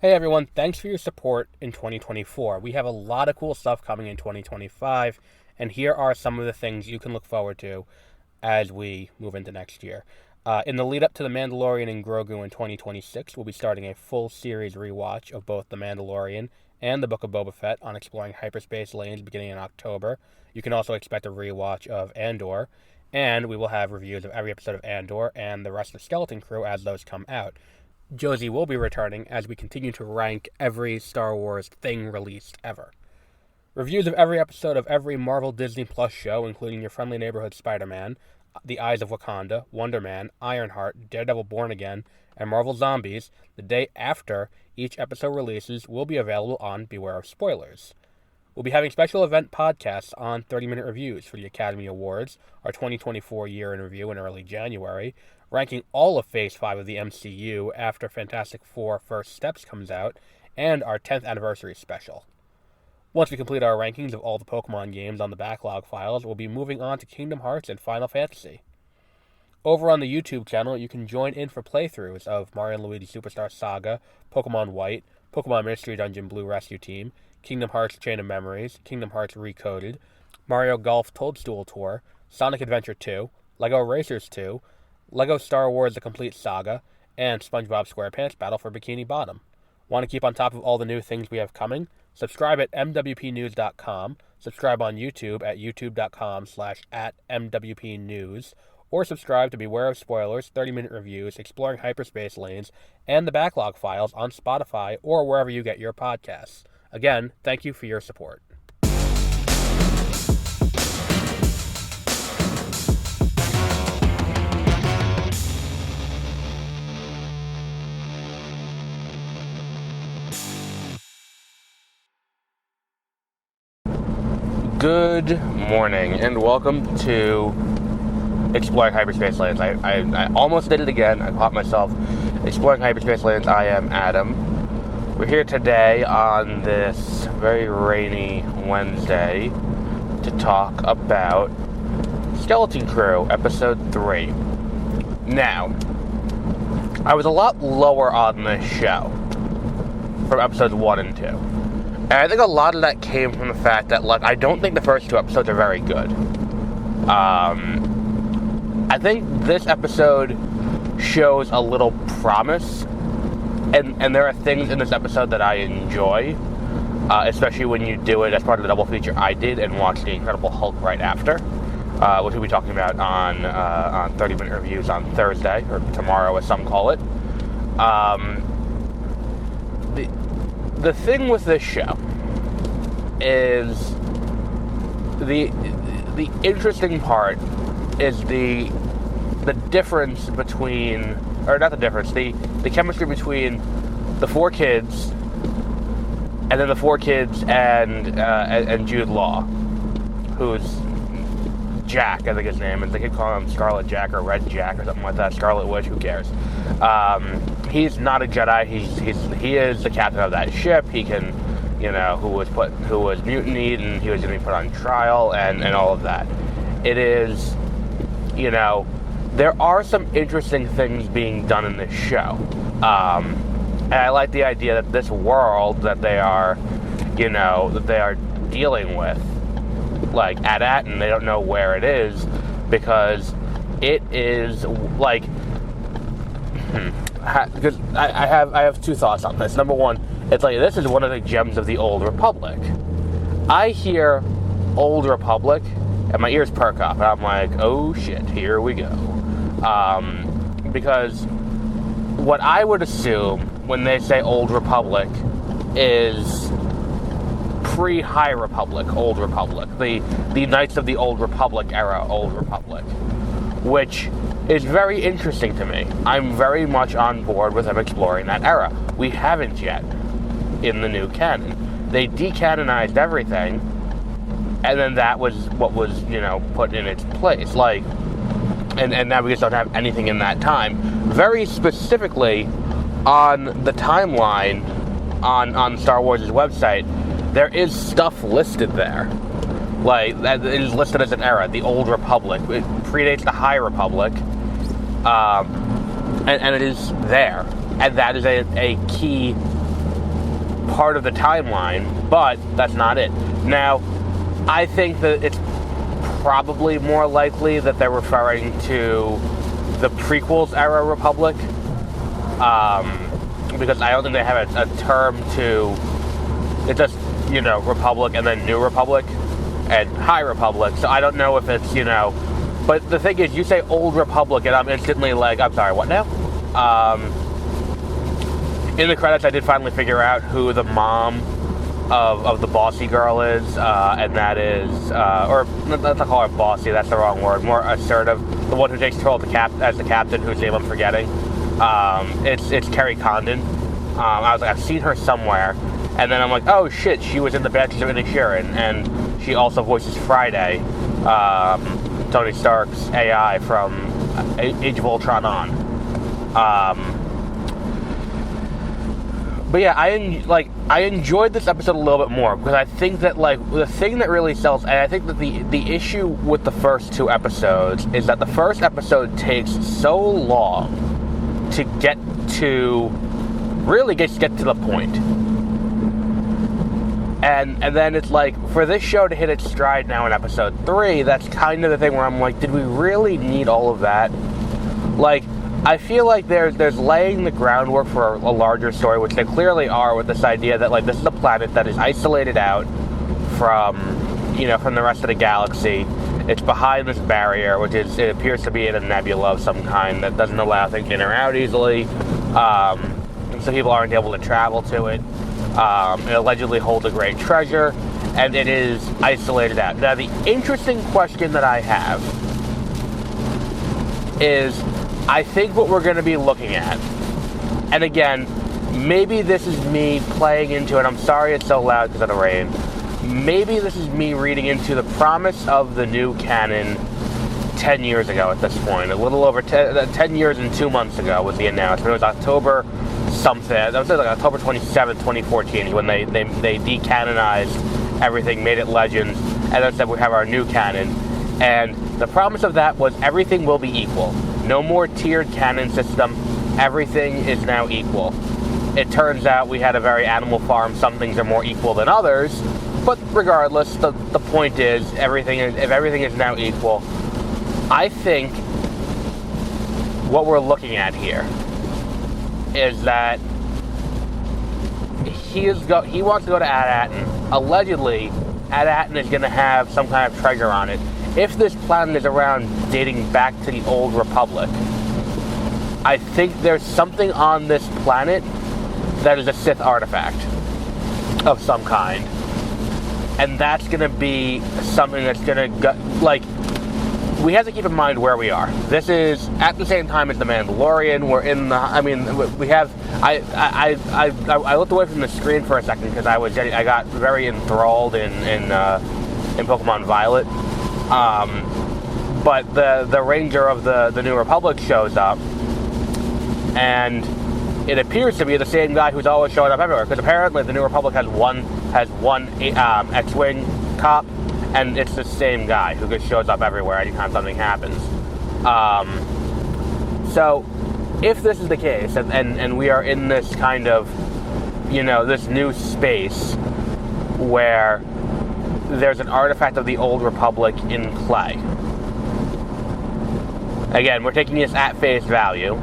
Hey everyone, thanks for your support in 2024. We have a lot of cool stuff coming in 2025, and here are some of the things you can look forward to as we move into next year. In the lead up to The Mandalorian and Grogu in 2026, we'll be starting a full series rewatch of both The Mandalorian and The Book of Boba Fett on exploring hyperspace lanes beginning in October. You can also expect a rewatch of Andor, and we will have reviews of every episode of Andor and the rest of the Skeleton Crew as those come out. Josie will be returning as we continue to rank every Star Wars thing released ever. Reviews of every episode of every Marvel Disney Plus show, including Your Friendly Neighborhood Spider-Man, The Eyes of Wakanda, Wonder Man, Ironheart, Daredevil Born Again, and Marvel Zombies, the day after each episode releases, will be available on Beware of Spoilers. We'll be having special event podcasts on 30-minute reviews for the Academy Awards, our 2024 year in review in early January, ranking all of Phase 5 of the MCU after Fantastic Four First Steps comes out, and our 10th anniversary special. Once we complete our rankings of all the Pokemon games on the backlog files, we'll be moving on to Kingdom Hearts and Final Fantasy. Over on the YouTube channel, you can join in for playthroughs of Mario & Luigi Superstar Saga, Pokemon White, Pokemon Mystery Dungeon Blue Rescue Team, Kingdom Hearts Chain of Memories, Kingdom Hearts Recoded, Mario Golf Toadstool Tour, Sonic Adventure 2, LEGO Racers 2, LEGO Star Wars The Complete Saga, and SpongeBob SquarePants Battle for Bikini Bottom. Want to keep on top of all the new things we have coming? Subscribe at mwpnews.com, subscribe on YouTube at youtube.com/@mwpnews, or subscribe to Beware of Spoilers, 30-minute reviews, exploring hyperspace lanes, and the backlog files on Spotify or wherever you get your podcasts. Again, thank you for your support. Good morning, and welcome to Exploring Hyperspace Lanes. I almost did it again. I caught myself. Exploring Hyperspace Lanes, I am Adam. We're here today on this very rainy Wednesday to talk about Skeleton Crew, Episode 3. Now, I was a lot lower on this show from Episodes 1 and 2. And I think a lot of that came from the fact that, I don't think the first two episodes are very good. I think this episode shows a little promise, and there are things in this episode that I enjoy, especially when you do it as part of the double feature I did and watched The Incredible Hulk right after, which we'll be talking about on 30-minute reviews on Thursday, or tomorrow as some call it. The thing with this show is the interesting part is the difference between, or not the difference, the chemistry between the four kids, and then the four kids and Jude Law, who's Jack, I think his name is. They could call him Scarlet Jack or Red Jack or something like that. Scarlet Witch, who cares? He's not a Jedi. He is the captain of that ship. He can, who was mutinied, and he was going to be put on trial, and all of that. It is, there are some interesting things being done in this show, and I like the idea that this world that they are, that they are dealing with, like at Atten, they don't know where it is, because it is because I have two thoughts on this. Number one, it's this is one of the gems of the Old Republic. I hear Old Republic and my ears perk up, and I'm like, oh shit, here we go. Because what I would assume when they say Old Republic is pre-High Republic, Old Republic, the Knights of the Old Republic era Old Republic, which is very interesting to me. I'm very much on board with them exploring that era. We haven't yet in the new canon. They decanonized everything, and then that was what was, put in its place. And now we just don't have anything in that time. Very specifically, on the timeline on Star Wars' website, there is stuff listed there. That is listed as an era, the Old Republic. It predates the High Republic, and it is there. And that is a key part of the timeline, but that's not it. Now, I think that it's probably more likely that they're referring to the prequels era Republic, because I don't think they have a term to, it's just, Republic and then New Republic and High Republic, so I don't know if it's, but the thing is, you say Old Republic and I'm instantly like, I'm sorry, what now? In the credits, I did finally figure out who the mom of the bossy girl is, and that is, or let's not call her bossy, that's the wrong word, more assertive, the one who takes control as the captain, whose name I'm forgetting. It's Kerry Condon. I was like, I've seen her somewhere, and then I'm like, oh shit, she was in the Banshees of Inisherin, and she also voices Friday, Tony Stark's AI from Age of Ultron on. But yeah, I enjoyed this episode a little bit more, because I think that, the thing that really sells, and I think that the issue with the first two episodes is that the first episode takes so long to get to the point. And then it's like, for this show to hit its stride now in episode 3, that's kind of the thing where I'm like, did we really need all of that? I feel like there's laying the groundwork for a larger story, which they clearly are, with this idea that, this is a planet that is isolated out from the rest of the galaxy. It's behind this barrier, which it appears to be in a nebula of some kind that doesn't allow things in or out easily. So people aren't able to travel to it. It allegedly holds a great treasure, and it is isolated out. Now, the interesting question that I have is, I think what we're going to be looking at, and again, maybe this is me playing into it, I'm sorry it's so loud because of the rain, maybe this is me reading into the promise of the new canon 10 years ago at this point. A little over 10 years and 2 months ago was the announcement. It was October something, that was October 27th, 2014, when they decanonized everything, made it Legends, and then said we have our new canon. And the promise of that was everything will be equal. No more tiered canon system. Everything is now equal. It turns out we had a very Animal Farm. Some things are more equal than others. But regardless, the point is, if everything is now equal, I think what we're looking at here is that he wants to go to Ad-Atten. Allegedly, Ad-Atten is going to have some kind of treasure on it. If this planet is around dating back to the Old Republic, I think there's something on this planet that is a Sith artifact of some kind. And that's going to be something that's going to, we have to keep in mind where we are. This is at the same time as The Mandalorian. We're in I looked away from the screen for a second because I got very enthralled in Pokemon Violet. But the Ranger of the New Republic shows up, and it appears to be the same guy who's always showing up everywhere, because apparently the New Republic has one X-Wing cop, and it's the same guy who just shows up everywhere anytime something happens. So, if this is the case, and we are in this kind of, this new space where there's an artifact of the Old Republic in play. Again, we're taking this at face value.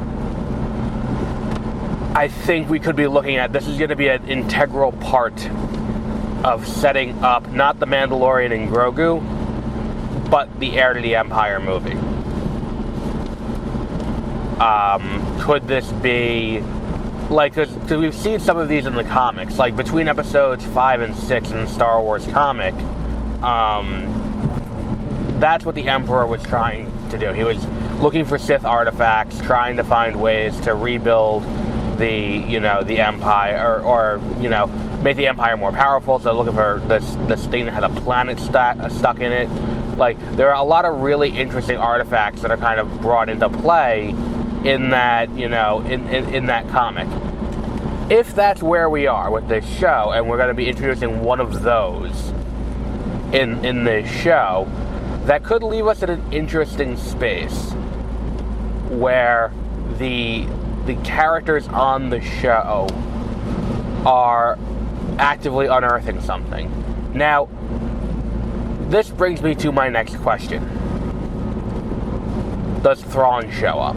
I think we could be looking at, this is going to be an integral part of setting up not the Mandalorian and Grogu, but the Heir to the Empire movie. Could this be, because we've seen some of these in the comics, between episodes 5 and 6 in the Star Wars comic, that's what the Emperor was trying to do. He was looking for Sith artifacts, trying to find ways to rebuild the Empire, or make the Empire more powerful. So looking for this thing that had a planet stuck in it. There are a lot of really interesting artifacts that are kind of brought into play in that, in that comic. If that's where we are with this show, and we're going to be introducing one of those in this show, that could leave us in an interesting space where the characters on the show are actively unearthing something. Now, this brings me to my next question. Does Thrawn show up?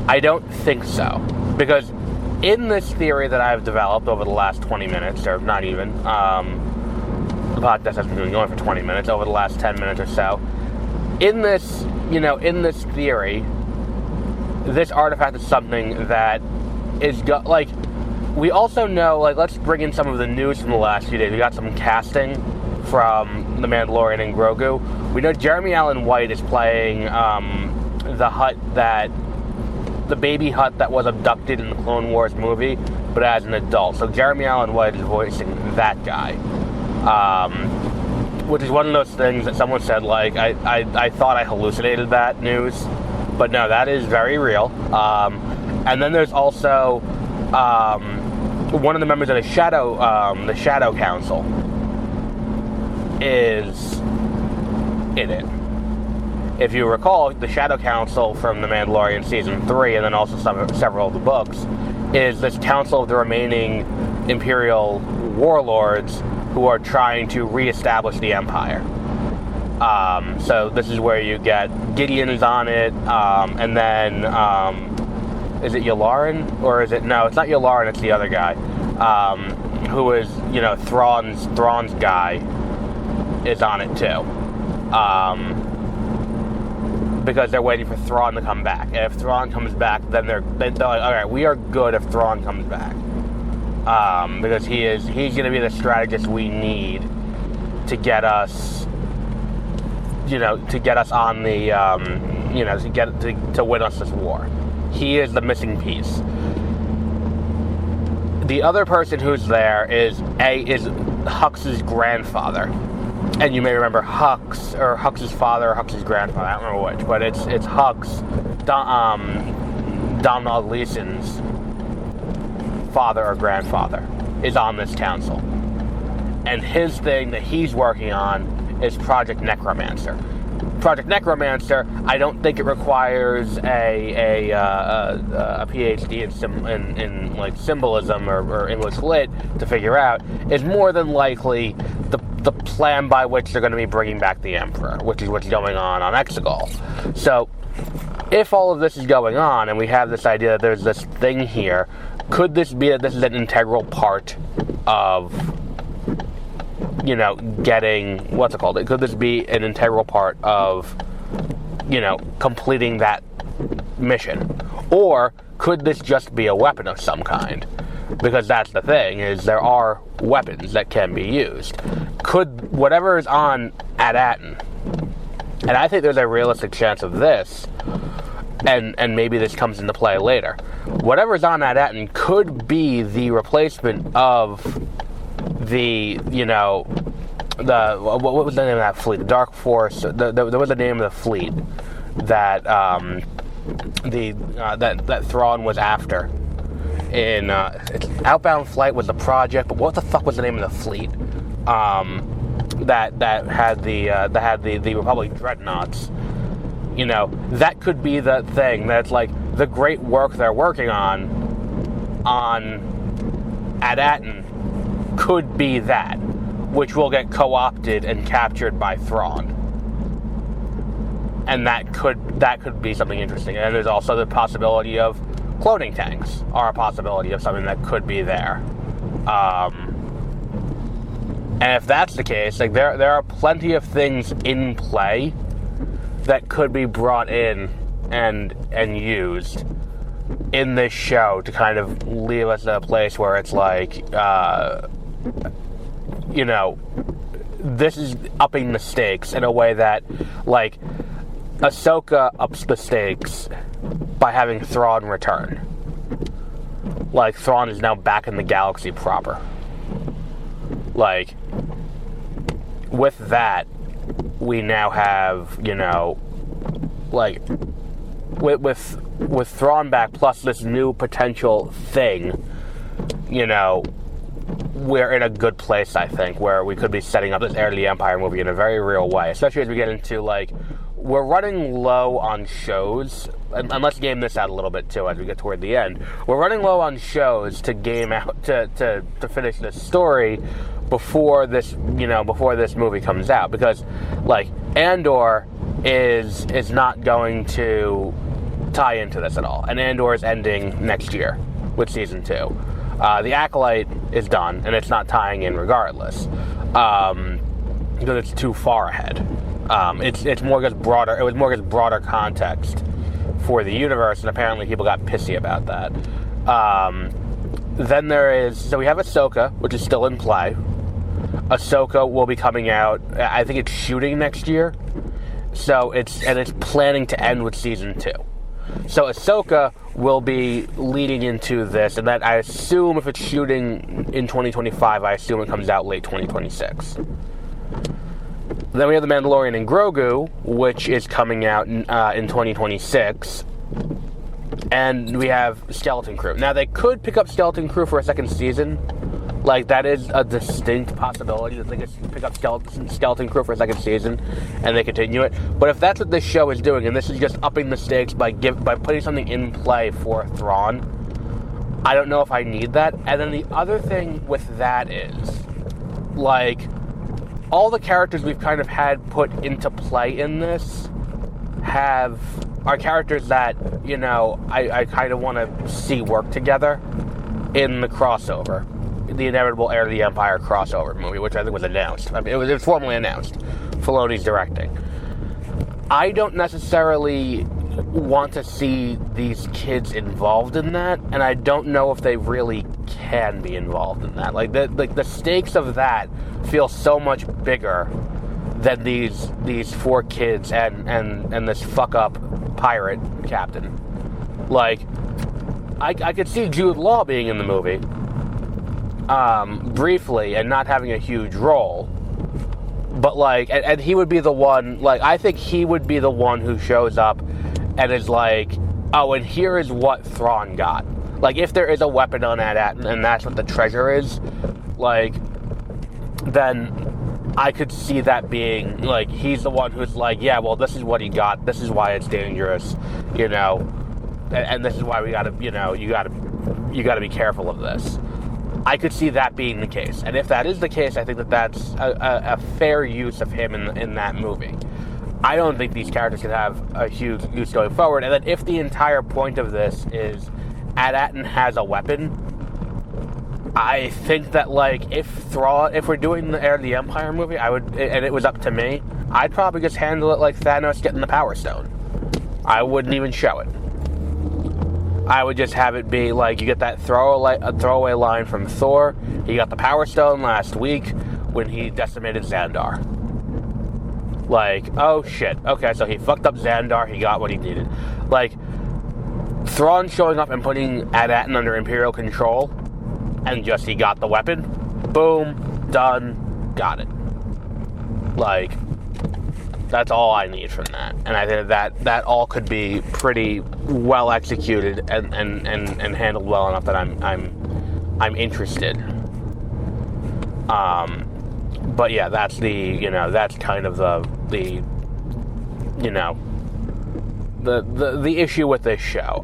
I don't think so. Because in this theory that I've developed over the last 20 minutes, or not even, the podcast has been going for 20 minutes, over the last 10 minutes or so, in this theory, this artifact is something that is, we also know, let's bring in some of the news from the last few days. We got some casting from The Mandalorian and Grogu. We know Jeremy Allen White is playing the baby Hutt that was abducted in the Clone Wars movie, but as an adult. So Jeremy Allen White is voicing that guy. Which is one of those things that someone said, I thought I hallucinated that news. But no, that is very real. And then there's also one of the members of the Shadow Council is in it. If you recall, the Shadow Council from The Mandalorian Season 3, and then also several of the books, is this council of the remaining Imperial warlords who are trying to reestablish the Empire. So this is where you get Gideon is on it, and then is it Yularen? Or is it... No, it's not Yularen, it's the other guy. Who is, Thrawn's guy is on it too. Because they're waiting for Thrawn to come back. And if Thrawn comes back, then they're like, alright, we are good if Thrawn comes back. Because he's going to be the strategist we need to get us, to get us on the, to win us this war. He is the missing piece. The other person who's there is Hux's grandfather. And you may remember Hux's father or Hux's grandfather, I don't remember which, but it's Hux, Domhnall Gleeson's father or grandfather, is on this council. And his thing that he's working on is Project Necromancer. Project Necromancer, I don't think it requires a PhD in symbolism or English lit to figure out, is more than likely the plan by which they're going to be bringing back the Emperor, which is what's going on Exegol. So, if all of this is going on, and we have this idea that there's this thing here, could this be that this is an integral part of, getting, what's it called? Could this be an integral part of, completing that mission? Or could this just be a weapon of some kind? Because that's the thing, is there are weapons that can be used. Could whatever is on At-Aten, and I think there's a realistic chance of this, and maybe this comes into play later, whatever is on At-Aten could be the replacement of the, what was the name of that fleet? The Dark Force, there was a name of the fleet that, that Thrawn was after. In Outbound Flight was the project, but what the fuck was the name of the fleet? That had the Republic dreadnoughts. That could be the thing that's the great work they're working on At-Aten could be that, which will get co-opted and captured by Thrawn. And that could be something interesting. And there's also the possibility of cloning tanks are a possibility of something that could be there. And if that's the case, there are plenty of things in play that could be brought in and used in this show to kind of leave us at a place where it's this is upping the stakes in a way that, Ahsoka ups the stakes by having Thrawn return. Thrawn is now back in the galaxy proper. With that, we now have, with Thrawn back, plus this new potential thing, we're in a good place, I think, where we could be setting up this Heir to the Empire movie in a very real way, especially as we get into, we're running low on shows and let's game this out a little bit too as we get toward the end. We're running low on shows to game out to finish this story before this movie comes out, because like Andor is not going to tie into this at all, and Andor is ending next year with season 2. The Acolyte is done, and it's not tying in regardless, because it's too far ahead. It's more just broader. It was more just broader context for the universe, and apparently people got pissy about that. Then we have Ahsoka, which is still in play. Ahsoka will be coming out. I think it's shooting next year, so it's planning to end with season 2. So Ahsoka will be leading into this, and that I assume if it's shooting in 2025, I assume it comes out late 2026. Then we have The Mandalorian and Grogu, which is coming out in 2026. And we have Skeleton Crew. Now, they could pick up Skeleton Crew for a second season. Like, that is a distinct possibility that they could pick up Skeleton Crew for a second season and they continue it. But if that's what this show is doing, and this is just upping the stakes by putting something in play for Thrawn, I don't know if I need that. And then the other thing with that is, like, all the characters we've kind of had put into play in this are characters that, you know, I kind of want to see work together in the crossover. The inevitable Heir to the Empire crossover movie, which I think was announced. I mean, it was formally announced. Filoni's directing. I don't necessarily want to see these kids involved in that, and I don't know if they really can be involved in that. Like the stakes of that feel so much bigger than these 4 kids and this fuck up pirate captain. Like, I could see Jude Law being in the movie. Briefly, and not having a huge role, but like, and he would be the one, like, I think he would be the one who shows up and is like, oh, and here is what Thrawn got. Like, if there is a weapon on that, and that's what the treasure is, like, then I could see that being, like, he's the one who's like, yeah, well, this is what he got, this is why it's dangerous, you know, and this is why we gotta, you know, you gotta be careful of this. I could see that being the case. And if that is the case, I think that's a fair use of him in that movie. I don't think these characters could have a huge use going forward. And then if the entire point of this is Ad-Atten has a weapon, I think that, like, if we're doing the Heir to the Empire movie, and it was up to me, I'd probably just handle it like Thanos getting the Power Stone. I wouldn't even show it. I would just have it be like, you get that throwaway line from Thor. He got the Power Stone last week when he decimated Xandar. Like, oh shit. Okay, so he fucked up Xandar. He got what he needed. Like, Thrawn showing up and putting Ad-Atten under Imperial control, and just he got the weapon. Boom. Done. Got it. Like, that's all I need from that. And I think that all could be pretty well executed and handled well enough that I'm interested. But yeah, that's that's kind of the issue with this show.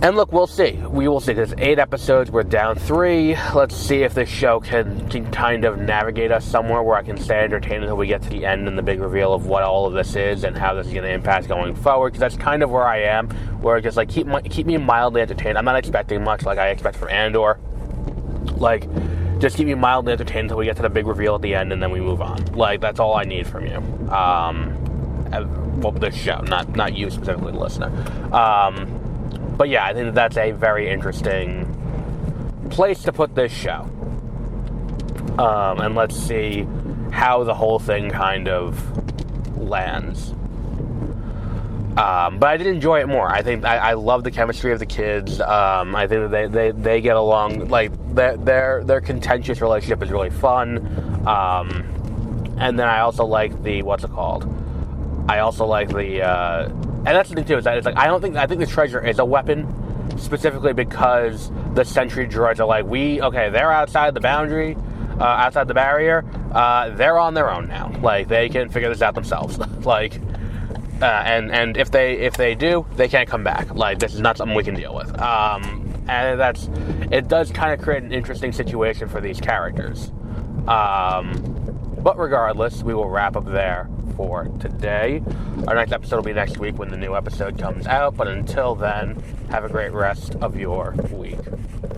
And look, we'll see. We will see. There's 8 episodes. We're down 3. Let's see if this show can kind of navigate us somewhere where I can stay entertained until we get to the end and the big reveal of what all of this is and how this is going to impact going forward. Because that's kind of where I am, where just like keep me mildly entertained. I'm not expecting much like I expect from Andor. Like, just keep me mildly entertained until we get to the big reveal at the end, and then we move on. Like, that's all I need from you. Well, this show, not you specifically, the listener. But yeah, I think that's a very interesting place to put this show. And let's see how the whole thing kind of lands. But I did enjoy it more. I think I love the chemistry of the kids. I think that they get along. Like, their contentious relationship is really fun. And then I also like the, what's it called? I also like the, and that's the thing too, is that it's like, I think the treasure is a weapon, specifically because the sentry droids are like, they're outside the boundary, outside the barrier, they're on their own now. Like, they can figure this out themselves. Like, and if they do, they can't come back. Like, this is not something we can deal with. And it does kind of create an interesting situation for these characters. But regardless, we will wrap up there for today. Our next episode will be next week when the new episode comes out. But until then, have a great rest of your week.